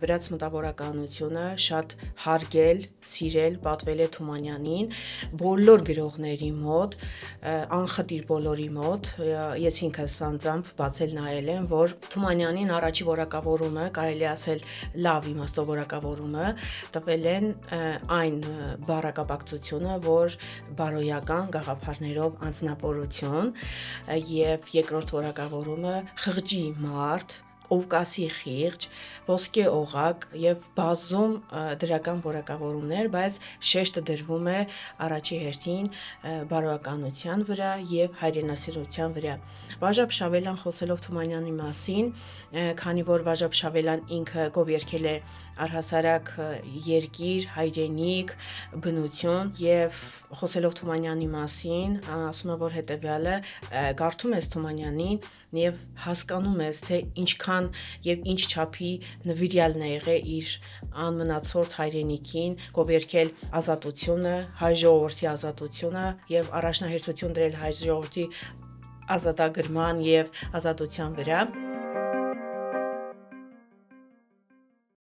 Վրաց մտավորականությունը շատ հարգել, սիրել, պատվել է Թումանյանին բոլոր գրողների մոտ, անխտիր բոլորի մոտ։ Ես ինքս անձամբ բացել նայել եմ, որ Թումանյանին առաջի որակավորումը, կարելի ասել լավ իմաստով որակավորումը, տվել են այն բառակապակցությունը, որ բարոյական գաղափարներով անձնապորություն, եւ երկրորդ որակավորումը խղճի մարդ, Կովկասի խիղճ, ոսկե օղակ եւ բազում դրական որակավորումներ, բայց շեշտը դրվում է առաջի հերթին բարոյականության վրա եւ հայրենասիրության վրա։ Վաժապ Շավելյան խոսելով Թումանյանի մասին, քանի որ Վաժապ Շավելյան ինքը գովերգել է առհասարակ երկիր, հայրենիք, բնություն եւ խոսելով Թումանյանի մասին, ասում է, որ հետեւյալը կարդում ես Թումանյանին եւ հասկանում ես, թե ինչքան եւ ինչ չափի նվիրյալն է եղել իր անմնացորդ հայրենիքին, գովերգել ազատությունը, հայ ժողովրդի ազատությունը եւ առաջնահերթություն դրել հայ ժողովրդի ազատագրման եւ ազատության վրա։